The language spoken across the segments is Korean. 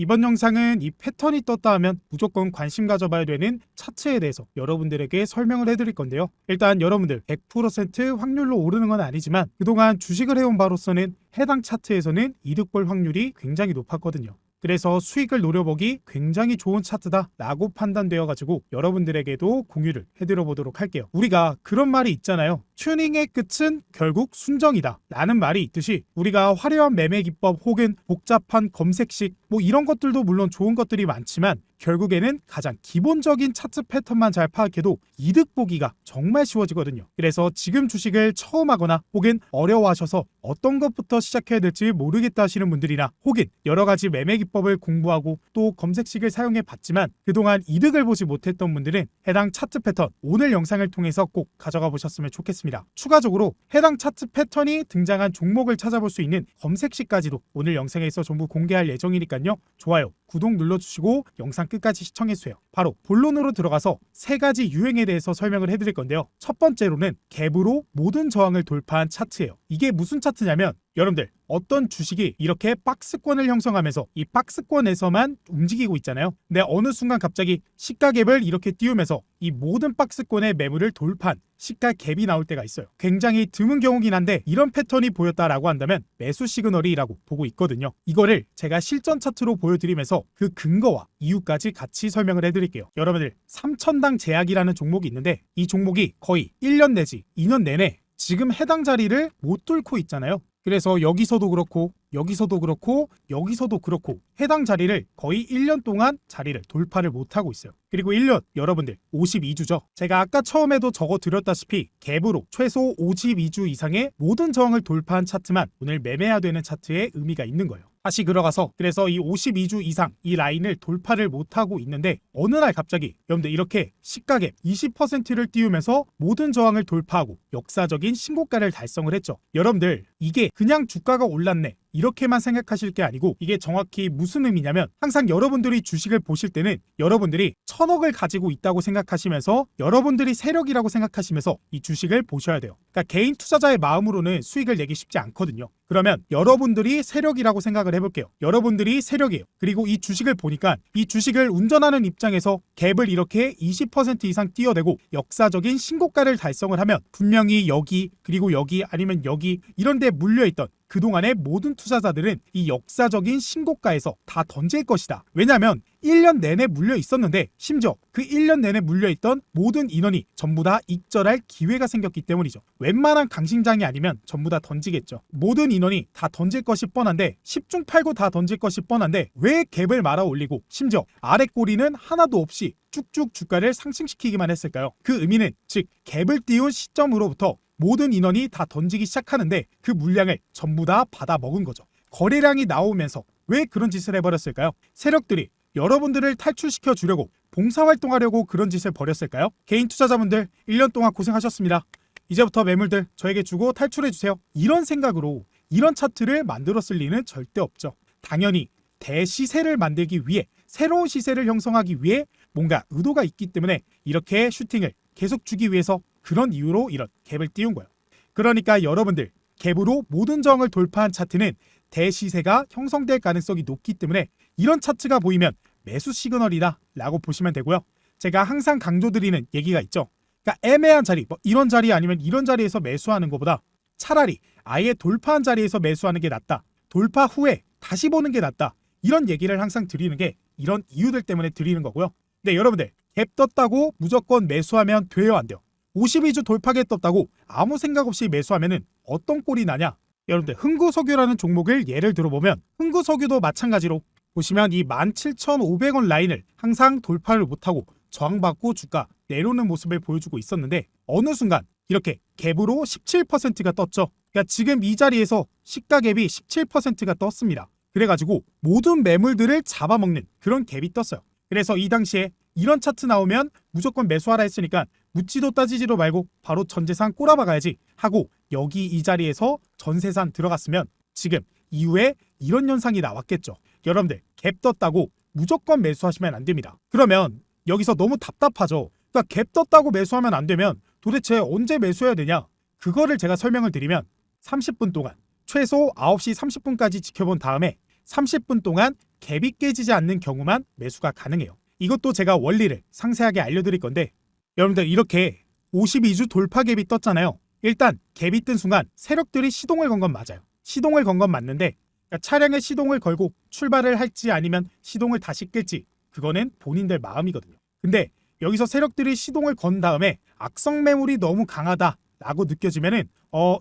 이번 영상은 이 패턴이 떴다 하면 무조건 관심 가져봐야 되는 차트에 대해서 여러분들에게 설명을 해드릴 건데요. 일단 여러분들 100% 확률로 오르는 건 아니지만 그동안 주식을 해온 바로서는 해당 차트에서는 이득 볼 확률이 굉장히 높았거든요. 그래서 수익을 노려보기 굉장히 좋은 차트다 라고 판단되어 가지고 여러분들에게도 공유를 해드려 보도록 할게요. 우리가 그런 말이 있잖아요. 튜닝의 끝은 결국 순정이다 라는 말이 있듯이 우리가 화려한 매매 기법 혹은 복잡한 검색식 이런 것들도 물론 좋은 것들이 많지만 결국에는 가장 기본적인 차트 패턴만 잘 파악해도 이득 보기가 정말 쉬워지거든요. 그래서 지금 주식을 처음 하거나 혹은 어려워하셔서 어떤 것부터 시작해야 될지 모르겠다 하시는 분들이나 혹은 여러 가지 매매 기법을 공부하고 또 검색식을 사용해 봤지만 그동안 이득을 보지 못했던 분들은 해당 차트 패턴 오늘 영상을 통해서 꼭 가져가 보셨으면 좋겠습니다. 추가적으로 해당 차트 패턴이 등장한 종목을 찾아볼 수 있는 검색식까지도 오늘 영상에서 전부 공개할 예정이니까요. 좋아요, 구독 눌러주시고 영상 끝까지 시청해주세요. 바로 본론으로 들어가서 세 가지 유행에 대해서 설명을 해드릴 건데요. 첫 번째로는 갭으로 모든 저항을 돌파한 차트예요. 이게 무슨 차트냐면 여러분들 어떤 주식이 이렇게 박스권을 형성하면서 이 박스권에서만 움직이고 있잖아요. 근데 어느 순간 갑자기 시가 갭을 이렇게 띄우면서 이 모든 박스권의 매물을 돌파한 시가 갭이 나올 때가 있어요. 굉장히 드문 경우긴 한데 이런 패턴이 보였다라고 한다면 매수 시그널이라고 보고 있거든요. 이거를 제가 실전 차트로 보여드리면서 그 근거와 이유까지 같이 설명을 해드릴게요. 여러분들 3천당 제약이라는 종목이 있는데 이 종목이 거의 1년 내지 2년 내내 지금 해당 자리를 못 뚫고 있잖아요. 그래서 여기서도 그렇고 여기서도 그렇고 여기서도 그렇고 해당 자리를 거의 1년 동안 자리를 돌파를 못하고 있어요. 그리고 1년 여러분들 52주죠. 제가 아까 처음에도 적어드렸다시피 갭으로 최소 52주 이상의 모든 저항을 돌파한 차트만 오늘 매매해야 되는 차트에 의미가 있는 거예요. 다시 들어가서 그래서 이 52주 이상 이 라인을 돌파를 못하고 있는데 어느 날 갑자기 여러분들 이렇게 시가갭 20%를 띄우면서 모든 저항을 돌파하고 역사적인 신고가를 달성을 했죠. 여러분들 이게 그냥 주가가 올랐네 이렇게만 생각하실 게 아니고 이게 정확히 무슨 의미냐면 항상 여러분들이 주식을 보실 때는 여러분들이 1000억을 가지고 있다고 생각하시면서 여러분들이 세력이라고 생각하시면서 이 주식을 보셔야 돼요. 그러니까 개인 투자자의 마음으로는 수익을 내기 쉽지 않거든요. 그러면 여러분들이 세력이라고 생각을 해볼게요. 여러분들이 세력이에요. 그리고 이 주식을 보니까 이 주식을 운전하는 입장에서 갭을 이렇게 20% 이상 띄어대고 역사적인 신고가를 달성을 하면 분명히 여기 그리고 여기 아니면 여기 이런 데 물려있던 그동안의 모든 투자자들은 이 역사적인 신고가에서 다 던질 것이다. 왜냐하면 1년 내내 물려 있었는데 심지어 그 1년 내내 물려있던 모든 인원이 전부 다 익절할 기회가 생겼기 때문이죠. 웬만한 강심장이 아니면 전부 다 던지겠죠. 모든 인원이 다 던질 것이 뻔한데 10중 8구 다 던질 것이 뻔한데 왜 갭을 말아 올리고 심지어 아래 꼬리는 하나도 없이 쭉쭉 주가를 상승시키기만 했을까요? 그 의미는 즉 갭을 띄운 시점으로부터 모든 인원이 다 던지기 시작하는데 그 물량을 전부 다 받아 먹은 거죠. 거래량이 나오면서 왜 그런 짓을 해버렸을까요? 세력들이 여러분들을 탈출시켜 주려고 봉사활동하려고 그런 짓을 벌였을까요? 개인 투자자분들 1년 동안 고생하셨습니다. 이제부터 매물들 저에게 주고 탈출해주세요. 이런 생각으로 이런 차트를 만들었을 리는 절대 없죠. 당연히 대시세를 만들기 위해 새로운 시세를 형성하기 위해 뭔가 의도가 있기 때문에 이렇게 슈팅을 계속 주기 위해서 그런 이유로 이런 갭을 띄운 거예요. 그러니까 여러분들 갭으로 모든 저항을 돌파한 차트는 대시세가 형성될 가능성이 높기 때문에 이런 차트가 보이면 매수 시그널이다 라고 보시면 되고요. 제가 항상 강조드리는 얘기가 있죠. 그러니까 애매한 자리, 이런 자리 아니면 이런 자리에서 매수하는 것보다 차라리 아예 돌파한 자리에서 매수하는 게 낫다. 돌파 후에 다시 보는 게 낫다. 이런 얘기를 항상 드리는 게 이런 이유들 때문에 드리는 거고요. 네, 여러분들 갭 떴다고 무조건 매수하면 돼요, 안 돼요? 52주 돌파갭 떴다고 아무 생각 없이 매수하면은 어떤 꼴이 나냐? 여러분들 흥구석유라는 종목을 예를 들어보면 흥구석유도 마찬가지로 보시면 이 17,500원 라인을 항상 돌파를 못하고 저항받고 주가 내려오는 모습을 보여주고 있었는데 어느 순간 이렇게 갭으로 17%가 떴죠. 그러니까 지금 이 자리에서 시가 갭이 17%가 떴습니다. 그래가지고 모든 매물들을 잡아먹는 그런 갭이 떴어요. 그래서 이 당시에 이런 차트 나오면 무조건 매수하라 했으니까 묻지도 따지지도 말고 바로 전재산 꼬라박아야지 하고 여기 이 자리에서 전세산 들어갔으면 지금 이후에 이런 현상이 나왔겠죠. 여러분들 갭 떴다고 무조건 매수하시면 안 됩니다. 그러면 여기서 너무 답답하죠. 그러니까 갭 떴다고 매수하면 안 되면 도대체 언제 매수해야 되냐? 그거를 제가 설명을 드리면 30분 동안 최소 9시 30분까지 지켜본 다음에 30분 동안 갭이 깨지지 않는 경우만 매수가 가능해요. 이것도 제가 원리를 상세하게 알려드릴 건데, 여러분들 이렇게 52주 돌파 갭이 떴잖아요. 일단 갭이 뜬 순간 세력들이 시동을 건 건 맞아요. 시동을 건 건 맞는데, 그러니까 차량에 시동을 걸고 출발을 할지 아니면 시동을 다시 끌지, 그거는 본인들 마음이거든요. 근데 여기서 세력들이 시동을 건 다음에 악성 매물이 너무 강하다라고 느껴지면은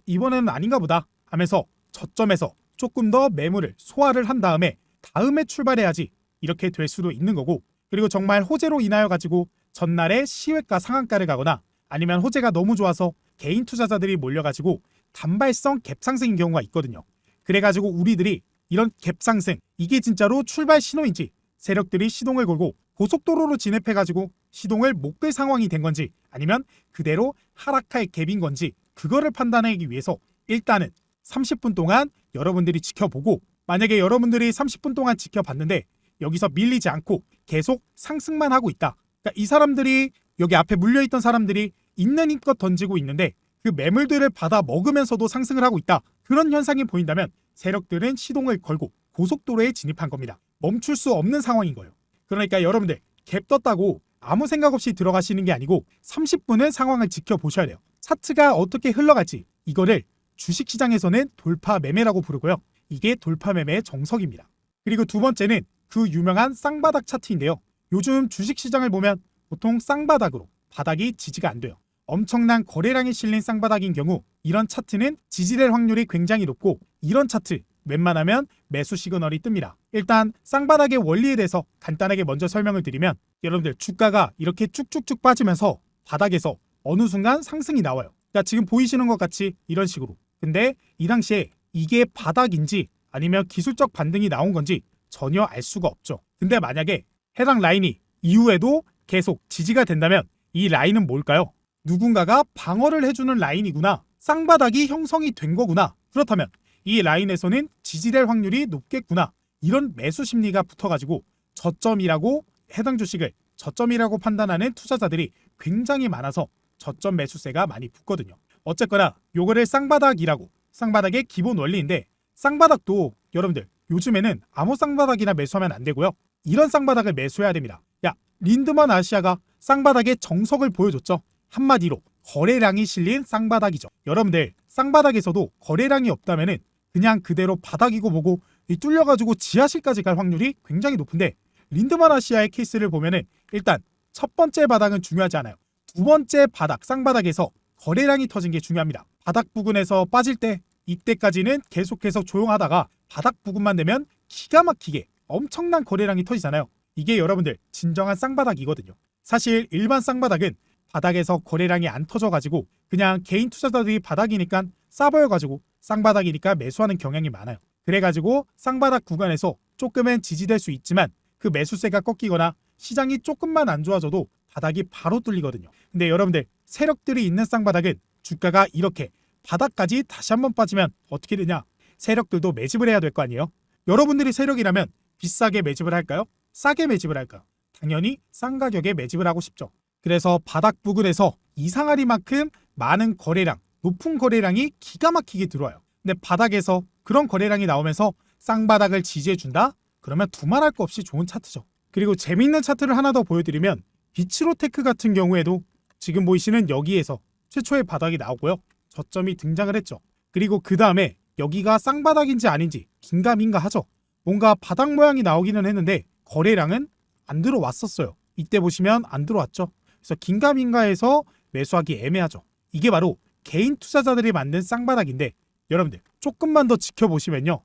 이번에는 아닌가 보다 하면서 저점에서 조금 더 매물을 소화를 한 다음에 출발해야지, 이렇게 될 수도 있는 거고, 그리고 정말 호재로 인하여 가지고 전날에 시외가 상한가를 가거나 아니면 호재가 너무 좋아서 개인 투자자들이 몰려가지고 단발성 갭 상승인 경우가 있거든요. 그래가지고 우리들이 이런 갭 상승, 이게 진짜로 출발 신호인지, 세력들이 시동을 걸고 고속도로로 진입해가지고 시동을 못 끌 상황이 된 건지, 아니면 그대로 하락할 갭인 건지, 그거를 판단하기 위해서 일단은 30분 동안 여러분들이 지켜보고, 만약에 여러분들이 30분 동안 지켜봤는데 여기서 밀리지 않고 계속 상승만 하고 있다, 그러니까 이 사람들이, 여기 앞에 물려있던 사람들이 있는 힘껏 던지고 있는데 그 매물들을 받아 먹으면서도 상승을 하고 있다, 그런 현상이 보인다면 세력들은 시동을 걸고 고속도로에 진입한 겁니다. 멈출 수 없는 상황인 거예요. 그러니까 여러분들 갭 떴다고 아무 생각 없이 들어가시는 게 아니고 30분은 상황을 지켜보셔야 돼요. 차트가 어떻게 흘러갈지, 이거를 주식시장에서는 돌파 매매라고 부르고요. 이게 돌파 매매의 정석입니다. 그리고 두 번째는 그 유명한 쌍바닥 차트인데요. 요즘 주식시장을 보면 보통 쌍바닥으로 바닥이 지지가 안 돼요. 엄청난 거래량이 실린 쌍바닥인 경우 이런 차트는 지지될 확률이 굉장히 높고, 이런 차트 웬만하면 매수 시그널이 뜹니다. 일단 쌍바닥의 원리에 대해서 간단하게 먼저 설명을 드리면, 여러분들 주가가 이렇게 쭉쭉쭉 빠지면서 바닥에서 어느 순간 상승이 나와요. 그러니까 지금 보이시는 것 같이 이런 식으로. 근데 이 당시에 이게 바닥인지 아니면 기술적 반등이 나온 건지 전혀 알 수가 없죠. 근데 만약에 해당 라인이 이후에도 계속 지지가 된다면 이 라인은 뭘까요? 누군가가 방어를 해주는 라인이구나, 쌍바닥이 형성이 된 거구나, 그렇다면 이 라인에서는 지지될 확률이 높겠구나, 이런 매수 심리가 붙어가지고 저점이라고, 해당 주식을 저점이라고 판단하는 투자자들이 굉장히 많아서 저점 매수세가 많이 붙거든요. 어쨌거나 요거를 쌍바닥이라고, 쌍바닥의 기본 원리인데, 쌍바닥도 여러분들 요즘에는 아무 쌍바닥이나 매수하면 안 되고요. 이런 쌍바닥을 매수해야 됩니다. 린드만 아시아가 쌍바닥의 정석을 보여줬죠. 한마디로 거래량이 실린 쌍바닥이죠. 여러분들 쌍바닥에서도 거래량이 없다면은 그냥 그대로 바닥이고 뭐고 뚫려가지고 지하실까지 갈 확률이 굉장히 높은데, 린드만 아시아의 케이스를 보면은 일단 첫 번째 바닥은 중요하지 않아요. 두 번째 바닥, 쌍바닥에서 거래량이 터진 게 중요합니다. 바닥 부근에서 빠질 때, 이때까지는 계속해서 조용하다가 바닥 부근만 되면 기가 막히게 엄청난 거래량이 터지잖아요. 이게 여러분들 진정한 쌍바닥이거든요. 사실 일반 쌍바닥은 바닥에서 거래량이 안 터져가지고 그냥 개인 투자자들이 바닥이니까 싸보여가지고 쌍바닥이니까 매수하는 경향이 많아요. 그래가지고 쌍바닥 구간에서 조금은 지지될 수 있지만 그 매수세가 꺾이거나 시장이 조금만 안 좋아져도 바닥이 바로 뚫리거든요. 근데 여러분들 세력들이 있는 쌍바닥은 주가가 이렇게 바닥까지 다시 한번 빠지면 어떻게 되냐? 세력들도 매집을 해야 될 거 아니에요? 여러분들이 세력이라면 비싸게 매집을 할까요? 싸게 매집을 할까요? 당연히 싼 가격에 매집을 하고 싶죠. 그래서 바닥 부근에서 이상하리만큼 많은 거래량, 높은 거래량이 기가 막히게 들어와요. 근데 바닥에서 그런 거래량이 나오면서 쌍바닥을 지지해준다? 그러면 두말할 거 없이 좋은 차트죠. 그리고 재미있는 차트를 하나 더 보여드리면, 비츠로테크 같은 경우에도 지금 보이시는 여기에서 최초의 바닥이 나오고요. 저점이 등장을 했죠. 그리고 그 다음에 여기가 쌍바닥인지 아닌지 긴가민가 하죠. 뭔가 바닥 모양이 나오기는 했는데 거래량은 안 들어왔었어요. 이때 보시면 안 들어왔죠. 그래서 긴가민가해서 매수하기 애매하죠. 이게 바로 개인 투자자들이 만든 쌍바닥인데, 여러분들 조금만 더 지켜보시면요,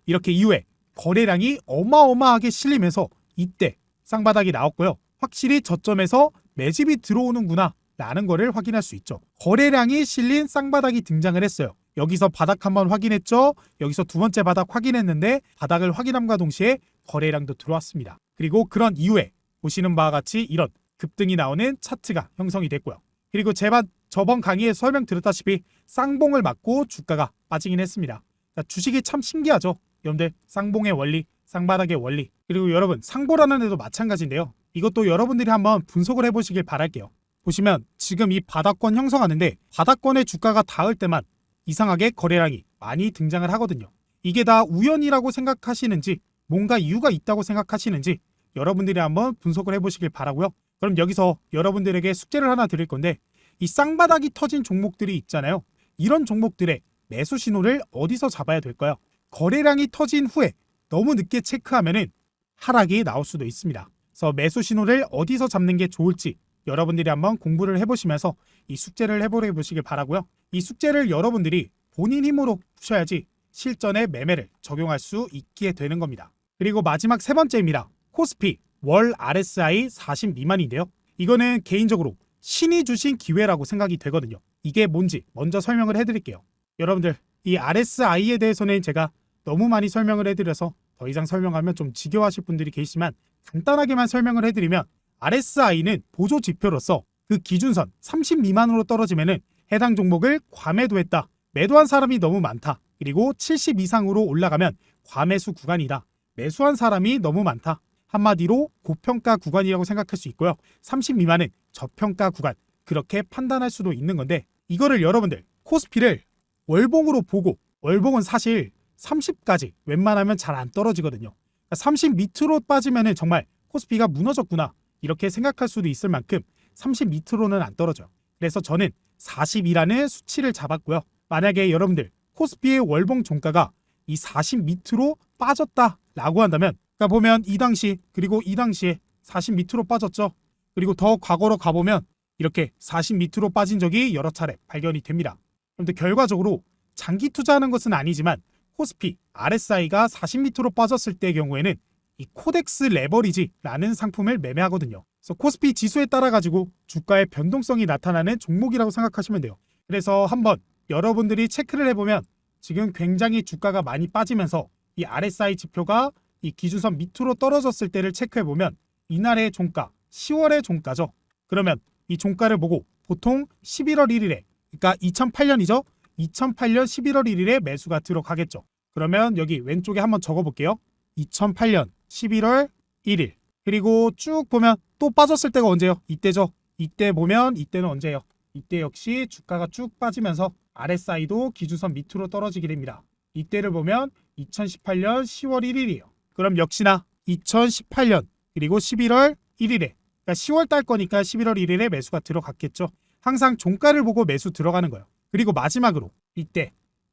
이렇게 이후에 거래량이 어마어마하게 실리면서 이때 쌍바닥이 나왔고요. 확실히 저점에서 매집이 들어오는구나 라는 거를 확인할 수 있죠. 거래량이 실린 쌍바닥이 등장을 했어요. 여기서 바닥 한번 확인했죠. 여기서 두 번째 바닥 확인했는데 바닥을 확인함과 동시에 거래량도 들어왔습니다. 그리고 그런 이후에 보시는 바와 같이 이런 급등이 나오는 차트가 형성이 됐고요. 그리고 저번 강의에 설명드렸다시피 쌍봉을 맞고 주가가 빠지긴 했습니다. 주식이 참 신기하죠. 여러분들 쌍봉의 원리, 쌍바닥의 원리, 그리고 여러분 상보라는 데도 마찬가지인데요. 이것도 여러분들이 한번 분석을 해보시길 바랄게요. 보시면 지금 이 바닥권 형성하는데 바닥권의 주가가 닿을 때만 이상하게 거래량이 많이 등장을 하거든요. 이게 다 우연이라고 생각하시는지 뭔가 이유가 있다고 생각하시는지 여러분들이 한번 분석을 해보시길 바라고요. 그럼 여기서 여러분들에게 숙제를 하나 드릴 건데 이 쌍바닥이 터진 종목들이 있잖아요. 이런 종목들의 매수 신호를 어디서 잡아야 될까요? 거래량이 터진 후에 너무 늦게 체크하면은 하락이 나올 수도 있습니다. 그래서 매수 신호를 어디서 잡는 게 좋을지 여러분들이 한번 공부를 해보시면서 이 숙제를 해보시길 바라고요. 이 숙제를 여러분들이 본인 힘으로 푸셔야지 실전에 매매를 적용할 수 있게 되는 겁니다. 그리고 마지막 세 번째입니다. 코스피 월 RSI 40 미만인데요. 이거는 개인적으로 신이 주신 기회라고 생각이 되거든요. 이게 뭔지 먼저 설명을 해드릴게요. 여러분들 이 RSI에 대해서는 제가 너무 많이 설명을 해드려서 더 이상 설명하면 좀 지겨워하실 분들이 계시지만 간단하게만 설명을 해드리면 RSI는 보조 지표로서 그 기준선 30 미만으로 떨어지면은 해당 종목을 과매도했다. 매도한 사람이 너무 많다. 그리고 70 이상으로 올라가면 과매수 구간이다. 매수한 사람이 너무 많다. 한마디로 고평가 구간이라고 생각할 수 있고요. 30 미만은 저평가 구간. 그렇게 판단할 수도 있는 건데 이거를 여러분들 코스피를 월봉으로 보고 월봉은 사실 30까지 웬만하면 잘 안 떨어지거든요. 30 밑으로 빠지면은 정말 코스피가 무너졌구나 이렇게 생각할 수도 있을 만큼 30 밑으로는 안 떨어져요. 그래서 저는 40이라는 수치를 잡았고요. 만약에 여러분들 코스피의 월봉 종가가 이 40 밑으로 빠졌다라고 한다면 그러니까 보면 이 당시 그리고 이 당시에 40 밑으로 빠졌죠. 그리고 더 과거로 가보면 이렇게 40 밑으로 빠진 적이 여러 차례 발견이 됩니다. 그런데 결과적으로 장기 투자하는 것은 아니지만 코스피 RSI가 40 밑으로 빠졌을 때의 경우에는 이 코덱스 레버리지라는 상품을 매매하거든요. 그래서 코스피 지수에 따라 가지고 주가의 변동성이 나타나는 종목이라고 생각하시면 돼요. 그래서 한번 여러분들이 체크를 해보면 지금 굉장히 주가가 많이 빠지면서 이 RSI 지표가 이 기준선 밑으로 떨어졌을 때를 체크해보면 이날의 종가 10월의 종가죠. 그러면 이 종가를 보고 보통 11월 1일에 그러니까 2008년이죠. 2008년 11월 1일에 매수가 들어가겠죠. 그러면 여기 왼쪽에 한번 적어볼게요. 2008년 11월 1일 그리고 쭉 보면 또 빠졌을 때가 언제요? 이때죠. 이때 보면 이때는 언제예요? 이때 역시 주가가 쭉 빠지면서 RSI도 기준선 밑으로 떨어지게 됩니다. 이때를 보면 2018년 10월 1일이에요. 그럼 역시나 2018년 그리고 11월 1일에 그러니까 10월 달 거니까 11월 1일에 매수가 들어갔겠죠. 항상 종가를 보고 매수 들어가는 거예요. 그리고 마지막으로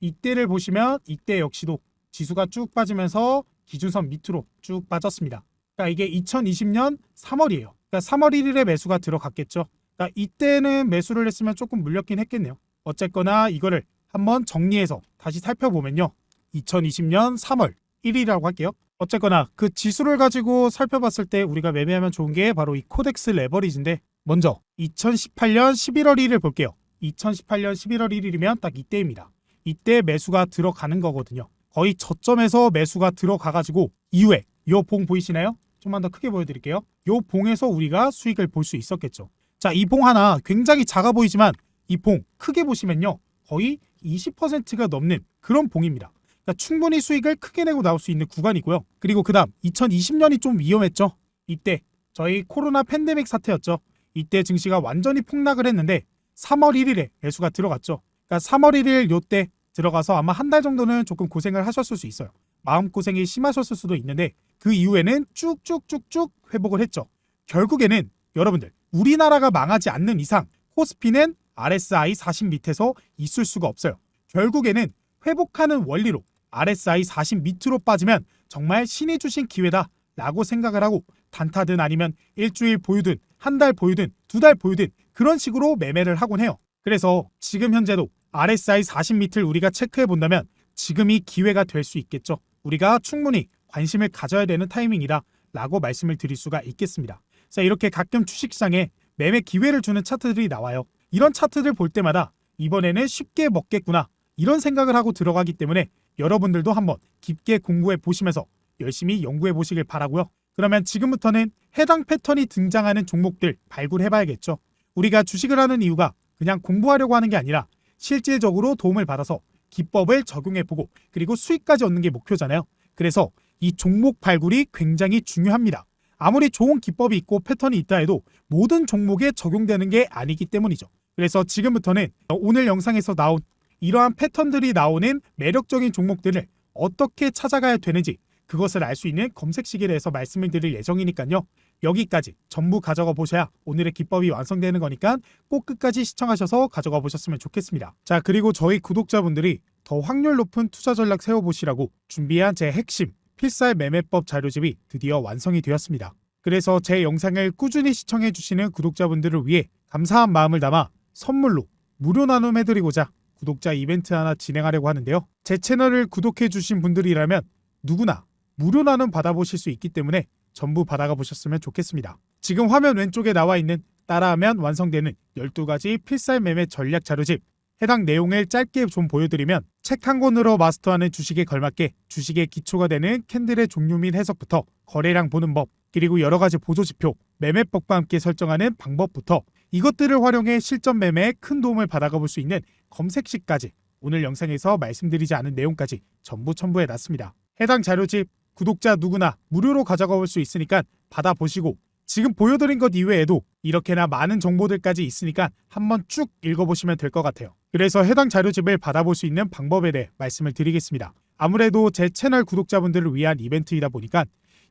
이때를 보시면 이때 역시도 지수가 쭉 빠지면서 기준선 밑으로 쭉 빠졌습니다. 그러니까 이게 2020년 3월이에요. 그러니까 3월 1일에 매수가 들어갔겠죠. 그러니까 이때는 매수를 했으면 조금 물렸긴 했겠네요. 어쨌거나 이거를 한번 정리해서 다시 살펴보면요. 2020년 3월 1일이라고 할게요. 어쨌거나 그 지수를 가지고 살펴봤을 때 우리가 매매하면 좋은 게 바로 이 코덱스 레버리지인데 먼저 2018년 11월 1일 볼게요. 2018년 11월 1일이면 딱 이때입니다. 이때 매수가 들어가는 거거든요. 거의 저점에서 매수가 들어가가지고 이후에 요 봉 보이시나요? 좀만 더 크게 보여드릴게요. 요 봉에서 우리가 수익을 볼 수 있었겠죠. 자, 이 봉 하나 굉장히 작아 보이지만 이 봉 크게 보시면요. 거의 20%가 넘는 그런 봉입니다. 그러니까 충분히 수익을 크게 내고 나올 수 있는 구간이고요. 그리고 그 다음 2020년이 좀 위험했죠. 이때 저희 코로나 팬데믹 사태였죠. 이때 증시가 완전히 폭락을 했는데 3월 1일에 매수가 들어갔죠. 그러니까 3월 1일 요때 들어가서 아마 한 달 정도는 조금 고생을 하셨을 수 있어요. 마음고생이 심하셨을 수도 있는데 그 이후에는 쭉쭉쭉쭉 회복을 했죠. 결국에는 여러분들 우리나라가 망하지 않는 이상 코스피는 RSI 40 밑에서 있을 수가 없어요. 결국에는 회복하는 원리로 RSI 40 밑으로 빠지면 정말 신이 주신 기회다 라고 생각을 하고 단타든 아니면 일주일 보유든 한 달 보유든 두 달 보유든 그런 식으로 매매를 하곤 해요. 그래서 지금 현재도 RSI 40 밑을 우리가 체크해 본다면 지금이 기회가 될 수 있겠죠. 우리가 충분히 관심을 가져야 되는 타이밍이다 라고 말씀을 드릴 수가 있겠습니다. 자, 이렇게 가끔 주식시장에 매매 기회를 주는 차트들이 나와요. 이런 차트들 볼 때마다 이번에는 쉽게 먹겠구나 이런 생각을 하고 들어가기 때문에 여러분들도 한번 깊게 공부해 보시면서 열심히 연구해 보시길 바라고요. 그러면 지금부터는 해당 패턴이 등장하는 종목들 발굴해 봐야겠죠. 우리가 주식을 하는 이유가 그냥 공부하려고 하는 게 아니라 실질적으로 도움을 받아서 기법을 적용해 보고 그리고 수익까지 얻는 게 목표잖아요. 그래서 이 종목 발굴이 굉장히 중요합니다. 아무리 좋은 기법이 있고 패턴이 있다 해도 모든 종목에 적용되는 게 아니기 때문이죠. 그래서 지금부터는 오늘 영상에서 나온 이러한 패턴들이 나오는 매력적인 종목들을 어떻게 찾아가야 되는지 그것을 알 수 있는 검색식에 대해서 말씀을 드릴 예정이니까요. 여기까지 전부 가져가 보셔야 오늘의 기법이 완성되는 거니까 꼭 끝까지 시청하셔서 가져가 보셨으면 좋겠습니다. 자, 그리고 저희 구독자분들이 더 확률 높은 투자 전략 세워보시라고 준비한 제 핵심 필살 매매법 자료집이 드디어 완성이 되었습니다. 그래서 제 영상을 꾸준히 시청해주시는 구독자분들을 위해 감사한 마음을 담아 선물로 무료 나눔해드리고자 구독자 이벤트 하나 진행하려고 하는데요. 제 채널을 구독해주신 분들이라면 누구나 무료 나눔 받아보실 수 있기 때문에 전부 받아가 보셨으면 좋겠습니다. 지금 화면 왼쪽에 나와 있는 따라하면 완성되는 12가지 필살 매매 전략 자료집, 해당 내용을 짧게 좀 보여드리면 책 한 권으로 마스터하는 주식에 걸맞게 주식의 기초가 되는 캔들의 종류 및 해석부터 거래량 보는 법, 그리고 여러 가지 보조지표, 매매법과 함께 설정하는 방법부터 이것들을 활용해 실전 매매에 큰 도움을 받아가 볼 수 있는 검색식까지 오늘 영상에서 말씀드리지 않은 내용까지 전부 첨부해 놨습니다. 해당 자료집 구독자 누구나 무료로 가져가 볼 수 있으니까 받아보시고 지금 보여드린 것 이외에도 이렇게나 많은 정보들까지 있으니까 한번 쭉 읽어보시면 될 것 같아요. 그래서 해당 자료집을 받아볼 수 있는 방법에 대해 말씀을 드리겠습니다. 아무래도 제 채널 구독자분들을 위한 이벤트이다 보니까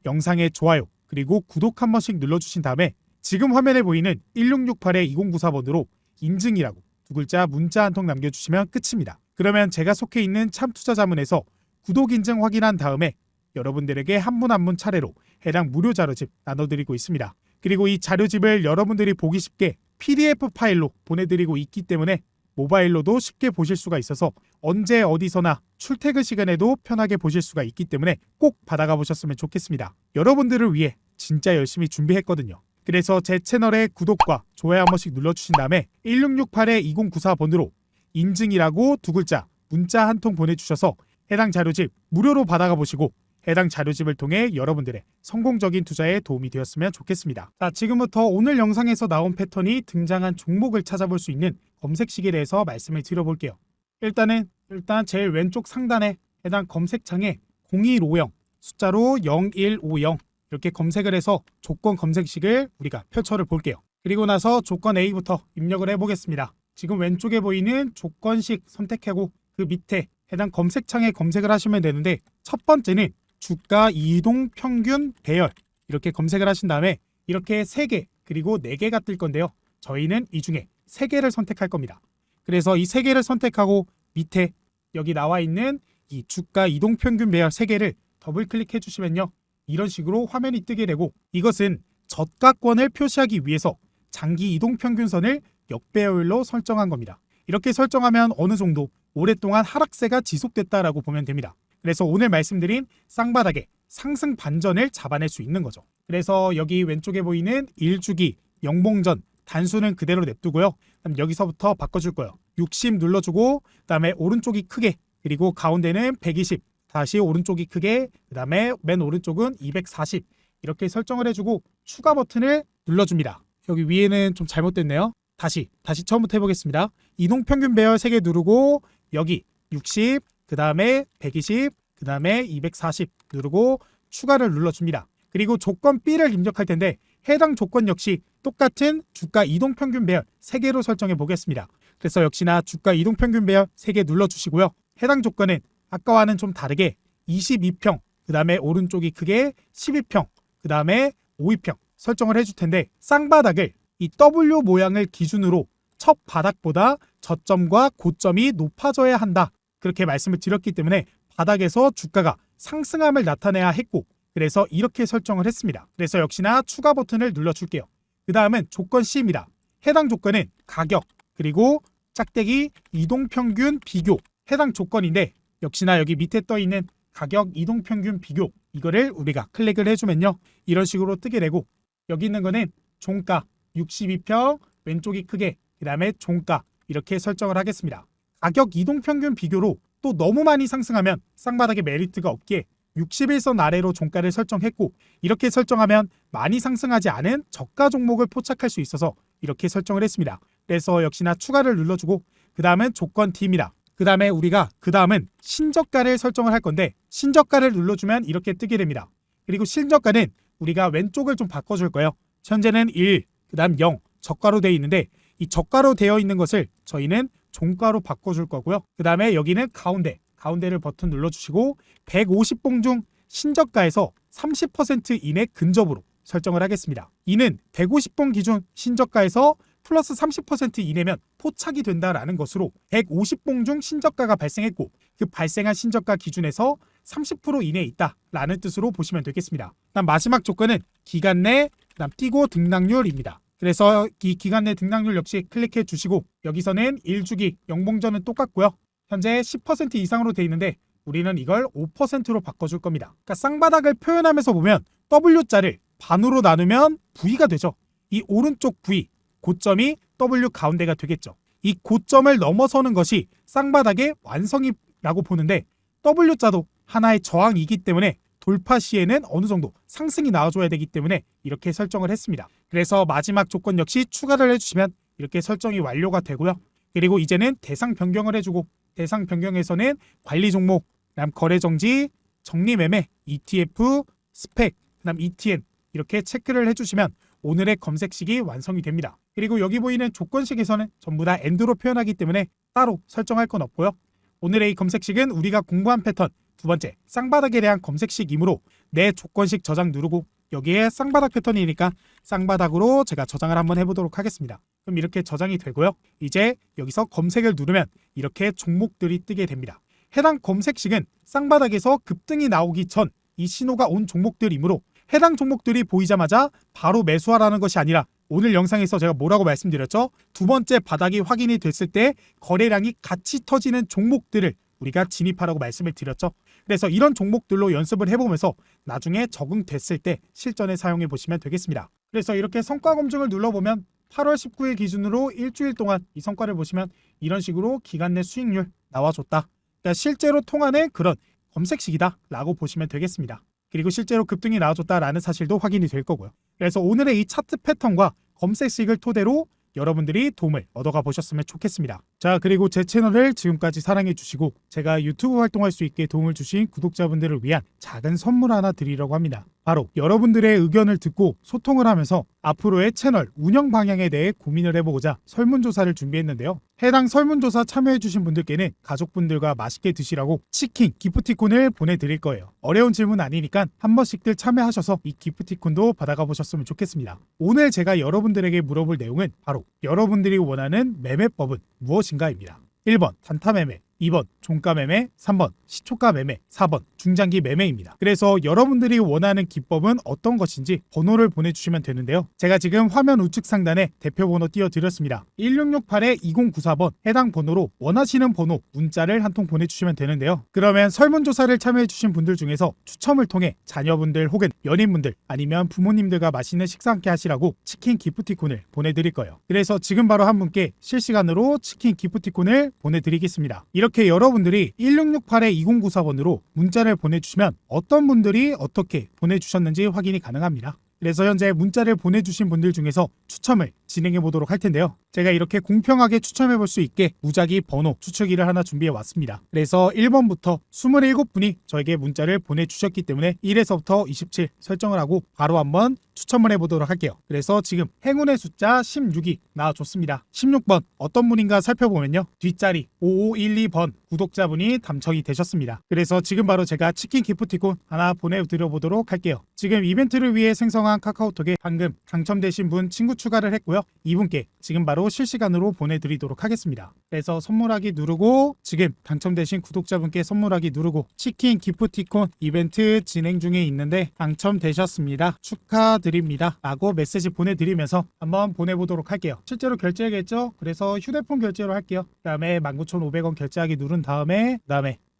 영상에 좋아요 그리고 구독 한 번씩 눌러주신 다음에 지금 화면에 보이는 1668-2094번으로 인증이라고 두 글자 문자 한 통 남겨주시면 끝입니다. 그러면 제가 속해 있는 참투자자문에서 구독 인증 확인한 다음에 여러분들에게 한 분 한 분 차례로 해당 무료 자료집 나눠드리고 있습니다. 그리고 이 자료집을 여러분들이 보기 쉽게 PDF 파일로 보내드리고 있기 때문에 모바일로도 쉽게 보실 수가 있어서 언제 어디서나 출퇴근 시간에도 편하게 보실 수가 있기 때문에 꼭 받아가 보셨으면 좋겠습니다. 여러분들을 위해 진짜 열심히 준비했거든요. 그래서 제 채널에 구독과 좋아요 한 번씩 눌러주신 다음에 1668-2094번으로 인증이라고 두 글자 문자 한 통 보내주셔서 해당 자료집 무료로 받아가 보시고 해당 자료집을 통해 여러분들의 성공적인 투자에 도움이 되었으면 좋겠습니다. 자, 지금부터 오늘 영상에서 나온 패턴이 등장한 종목을 찾아볼 수 있는 검색식에 대해서 말씀을 드려볼게요. 일단 제일 왼쪽 상단에 해당 검색창에 0150 숫자로 0150 이렇게 검색을 해서 조건 검색식을 우리가 펼쳐를 볼게요. 그리고 나서 조건 A부터 입력을 해보겠습니다. 지금 왼쪽에 보이는 조건식 선택하고 그 밑에 해당 검색창에 검색을 하시면 되는데 첫 번째는 주가 이동 평균 배열 이렇게 검색을 하신 다음에 이렇게 3개 그리고 4개가 뜰 건데요. 저희는 이 중에 3개를 선택할 겁니다. 그래서 이 3개를 선택하고 밑에 여기 나와 있는 이 주가 이동 평균 배열 3개를 더블 클릭해 주시면요. 이런 식으로 화면이 뜨게 되고 이것은 저가권을 표시하기 위해서 장기 이동 평균선을 역배열로 설정한 겁니다. 이렇게 설정하면 어느 정도 오랫동안 하락세가 지속됐다라고 보면 됩니다. 그래서 오늘 말씀드린 쌍바닥의 상승 반전을 잡아낼 수 있는 거죠. 그래서 여기 왼쪽에 보이는 1주기, 영봉전, 단수는 그대로 냅두고요. 그럼 여기서부터 바꿔줄 거예요. 60 눌러주고 그 다음에 오른쪽이 크게 그리고 가운데는 120 다시 오른쪽이 크게 그 다음에 맨 오른쪽은 240 이렇게 설정을 해주고 추가 버튼을 눌러줍니다. 여기 위에는 좀 잘못됐네요. 다시 처음부터 해보겠습니다. 이동평균 배열 3개 누르고 여기 60 그 다음에 120 그 다음에 240 누르고 추가를 눌러줍니다. 그리고 조건 B를 입력할 텐데 해당 조건 역시 똑같은 주가 이동평균 배열 3개로 설정해 보겠습니다. 그래서 역시나 주가 이동평균 배열 3개 눌러주시고요. 해당 조건은 아까와는 좀 다르게 22평 그 다음에 오른쪽이 크게 12평 그 다음에 52평 설정을 해줄 텐데 쌍바닥을 이 W 모양을 기준으로 첫 바닥보다 저점과 고점이 높아져야 한다. 그렇게 말씀을 드렸기 때문에 바닥에서 주가가 상승함을 나타내야 했고 그래서 이렇게 설정을 했습니다. 그래서 역시나 추가 버튼을 눌러줄게요. 그 다음은 조건 C입니다. 해당 조건은 가격 그리고 짝대기 이동평균 비교 해당 조건인데 역시나 여기 밑에 떠있는 가격 이동평균 비교 이거를 우리가 클릭을 해주면요. 이런 식으로 뜨게 되고 여기 있는 거는 종가 62평 왼쪽이 크게 그 다음에 종가 이렇게 설정을 하겠습니다. 가격 이동평균 비교로 또 너무 많이 상승하면 쌍바닥에 메리트가 없기에 61선 아래로 종가를 설정했고 이렇게 설정하면 많이 상승하지 않은 저가 종목을 포착할 수 있어서 이렇게 설정을 했습니다. 그래서 역시나 추가를 눌러주고 그 다음은 조건 D입니다. 그 다음에 우리가 그 다음은 신저가를 설정을 할 건데 신저가를 눌러주면 이렇게 뜨게 됩니다. 그리고 신저가는 우리가 왼쪽을 좀 바꿔줄 거예요. 현재는 1, 그 다음 0 저가로 되어 있는데 이 저가로 되어 있는 것을 저희는 종가로 바꿔줄 거고요. 그 다음에 여기는 가운데 가운데를 버튼 눌러주시고 150봉 중 신저가에서 30% 이내 근접으로 설정을 하겠습니다. 이는 150봉 기준 신저가에서 플러스 30% 이내면 포착이 된다라는 것으로 150봉 중 신저가가 발생했고 그 발생한 신저가 기준에서 30% 이내에 있다라는 뜻으로 보시면 되겠습니다. 그다음 마지막 조건은 기간 내 띄고 등락률입니다. 그래서 이 기간 내 등락률 역시 클릭해 주시고 여기서는 1주기 영봉전은 똑같고요. 현재 10% 이상으로 되어 있는데 우리는 이걸 5%로 바꿔줄 겁니다. 그러니까 쌍바닥을 표현하면서 보면 W자를 반으로 나누면 V가 되죠. 이 오른쪽 V, 고점이 W 가운데가 되겠죠. 이 고점을 넘어서는 것이 쌍바닥의 완성이라고 보는데 W자도 하나의 저항이기 때문에 돌파 시에는 어느 정도 상승이 나와줘야 되기 때문에 이렇게 설정을 했습니다. 그래서 마지막 조건 역시 추가를 해주시면 이렇게 설정이 완료가 되고요. 그리고 이제는 대상 변경을 해주고 대상 변경에서는 관리 종목, 그다음 거래 정지, 정리 매매, ETF, 스펙, 그다음 ETN 이렇게 체크를 해주시면 오늘의 검색식이 완성이 됩니다. 그리고 여기 보이는 조건식에서는 전부 다 엔드로 표현하기 때문에 따로 설정할 건 없고요. 오늘의 이 검색식은 우리가 공부한 패턴 두 번째 쌍바닥에 대한 검색식이므로 내 조건식 저장 누르고 여기에 쌍바닥 패턴이니까 쌍바닥으로 제가 저장을 한번 해보도록 하겠습니다. 그럼 이렇게 저장이 되고요. 이제 여기서 검색을 누르면 이렇게 종목들이 뜨게 됩니다. 해당 검색식은 쌍바닥에서 급등이 나오기 전 이 신호가 온 종목들이므로 해당 종목들이 보이자마자 바로 매수하라는 것이 아니라 오늘 영상에서 제가 뭐라고 말씀드렸죠? 두 번째 바닥이 확인이 됐을 때 거래량이 같이 터지는 종목들을 우리가 진입하라고 말씀을 드렸죠. 그래서 이런 종목들로 연습을 해보면서 나중에 적응됐을 때 실전에 사용해 보시면 되겠습니다. 그래서 이렇게 성과 검증을 눌러보면 8월 19일 기준으로 일주일 동안 이 성과를 보시면 이런 식으로 기간 내 수익률 나와줬다. 그러니까 실제로 통하는 그런 검색식이다 라고 보시면 되겠습니다. 그리고 실제로 급등이 나와줬다라는 사실도 확인이 될 거고요. 그래서 오늘의 이 차트 패턴과 검색식을 토대로 여러분들이 도움을 얻어가 보셨으면 좋겠습니다. 자, 그리고 제 채널을 지금까지 사랑해 주시고 제가 유튜브 활동할 수 있게 도움을 주신 구독자분들을 위한 작은 선물 하나 드리려고 합니다. 바로 여러분들의 의견을 듣고 소통을 하면서 앞으로의 채널 운영 방향에 대해 고민을 해보고자 설문조사를 준비했는데요. 해당 설문조사 참여해주신 분들께는 가족분들과 맛있게 드시라고 치킨, 기프티콘을 보내드릴 거예요. 어려운 질문 아니니까 한 번씩들 참여하셔서 이 기프티콘도 받아가 보셨으면 좋겠습니다. 오늘 제가 여러분들에게 물어볼 내용은 바로 여러분들이 원하는 매매법은 무엇인가입니다. 1번 단타 매매, 2번 종가 매매, 3번 시초가 매매, 4번 중장기 매매입니다. 그래서 여러분들이 원하는 기법은 어떤 것인지 번호를 보내주시면 되는데요. 제가 지금 화면 우측 상단에 대표 번호 띄워드렸습니다. 1668-2094번 해당 번호로 원하시는 번호 문자를 한 통 보내주시면 되는데요. 그러면 설문조사를 참여해주신 분들 중에서 추첨을 통해 자녀분들 혹은 연인분들 아니면 부모님들과 맛있는 식사 함께 하시라고 치킨 기프티콘을 보내드릴 거예요. 그래서 지금 바로 한 분께 실시간으로 치킨 기프티콘을 보내드리겠습니다. 이렇게 여러분들이 1668-2094번으로 문자를 보내주시면 어떤 분들이 어떻게 보내주셨는지 확인이 가능합니다. 그래서 현재 문자를 보내주신 분들 중에서 추첨을 진행해 보도록 할 텐데요. 제가 이렇게 공평하게 추첨해 볼 수 있게 무작위 번호 추측기를 하나 준비해 왔습니다. 그래서 1번부터 27분이 저에게 문자를 보내주셨기 때문에 1에서부터 27 설정을 하고 바로 한번 추첨을 해보도록 할게요. 그래서 지금 행운의 숫자 16이 나와줬습니다. 16번 어떤 분인가 살펴보면요. 뒷자리 5512번 구독자분이 당첨이 되셨습니다. 그래서 지금 바로 제가 치킨 기프티콘 하나 보내드려 보도록 할게요. 지금 이벤트를 위해 생성한 카카오톡에 방금 당첨되신 분 친구 추가를 했고요. 이분께 지금 바로 실시간으로 보내드리도록 하겠습니다. 그래서 선물하기 누르고 지금 당첨되신 구독자분께 선물하기 누르고 치킨 기프티콘 이벤트 진행 중에 있는데 당첨되셨습니다. 축하드립니다. 라고 메시지 보내드리면서 한번 보내보도록 할게요. 실제로 결제하겠죠? 그래서 휴대폰 결제로 할게요. 그 다음에 19,500원 결제하기 누른 다음에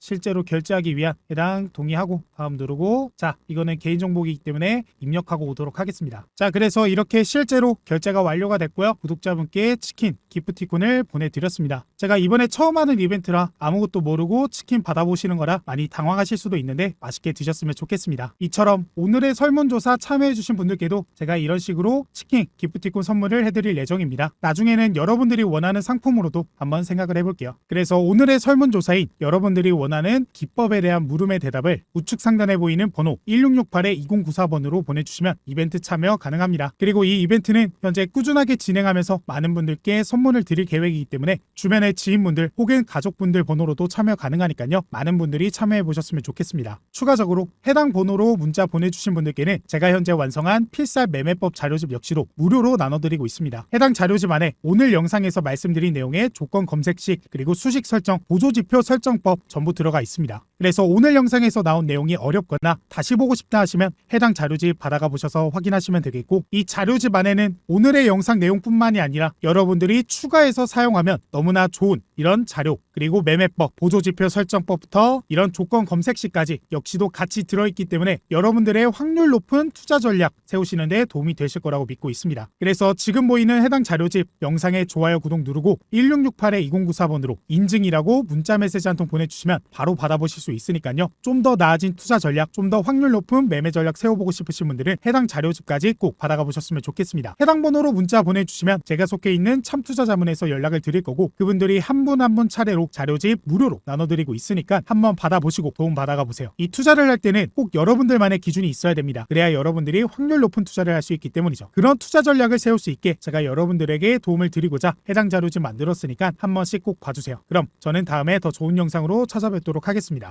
실제로 결제하기 위한 해당 동의하고 다음 누르고 자 이거는 개인정보이기 때문에 입력하고 오도록 하겠습니다. 자 그래서 이렇게 실제로 결제가 완료가 됐고요. 구독자분께 치킨 기프티콘을 보내드렸습니다. 제가 이번에 처음 하는 이벤트라 아무것도 모르고 치킨 받아보시는 거라 많이 당황하실 수도 있는데 맛있게 드셨으면 좋겠습니다. 이처럼 오늘의 설문조사 참여해주신 분들께도 제가 이런 식으로 치킨 기프티콘 선물을 해드릴 예정입니다. 나중에는 여러분들이 원하는 상품으로도 한번 생각을 해볼게요. 그래서 오늘의 설문조사인 여러분들이 원하는 원하는 기법에 대한 물음의 대답을 우측 상단에 보이는 번호 1668-2094번으로 보내주시면 이벤트 참여 가능합니다. 그리고 이 이벤트는 현재 꾸준하게 진행하면서 많은 분들께 선물을 드릴 계획이기 때문에 주변의 지인분들 혹은 가족분들 번호로도 참여 가능하니까요. 많은 분들이 참여해 보셨으면 좋겠습니다. 추가적으로 해당 번호로 문자 보내주신 분들께는 제가 현재 완성한 필살 매매법 자료집 역시도 무료로 나눠드리고 있습니다. 해당 자료집 안에 오늘 영상에서 말씀드린 내용의 조건 검색식 그리고 수식 설정, 보조지표 설정법 전부 들어가 있습니다. 그래서 오늘 영상에서 나온 내용이 어렵거나 다시 보고 싶다 하시면 해당 자료집 받아가 보셔서 확인하시면 되겠고, 이 자료집 안에는 오늘의 영상 내용뿐만이 아니라 여러분들이 추가해서 사용하면 너무나 좋은 이런 자료, 그리고 매매법, 보조지표 설정법부터 이런 조건 검색식까지 역시도 같이 들어있기 때문에 여러분들의 확률 높은 투자 전략 세우시는 데 도움이 되실 거라고 믿고 있습니다. 그래서 지금 보이는 해당 자료집 영상에 좋아요, 구독 누르고 1668-2094번으로 인증이라고 문자 메시지 한 통 보내주시면 바로 받아보실 수 있으니까요. 좀 더 나아진 투자 전략, 좀 더 확률 높은 매매 전략 세워보고 싶으신 분들은 해당 자료집까지 꼭 받아가 보셨으면 좋겠습니다. 해당 번호로 문자 보내주시면 제가 속해 있는 참투자자문에서 연락을 드릴 거고, 그분들이 한 분 한 분 차례로 자료집 무료로 나눠드리고 있으니까 한번 받아보시고 도움 받아가 보세요. 이 투자를 할 때는 꼭 여러분들만의 기준이 있어야 됩니다. 그래야 여러분들이 확률 높은 투자를 할 수 있기 때문이죠. 그런 투자 전략을 세울 수 있게 제가 여러분들에게 도움을 드리고자 해당 자료집 만들었으니까 한 번씩 꼭 봐주세요. 그럼 저는 다음에 더 좋은 영상으로 찾아뵙도록 하겠습니다.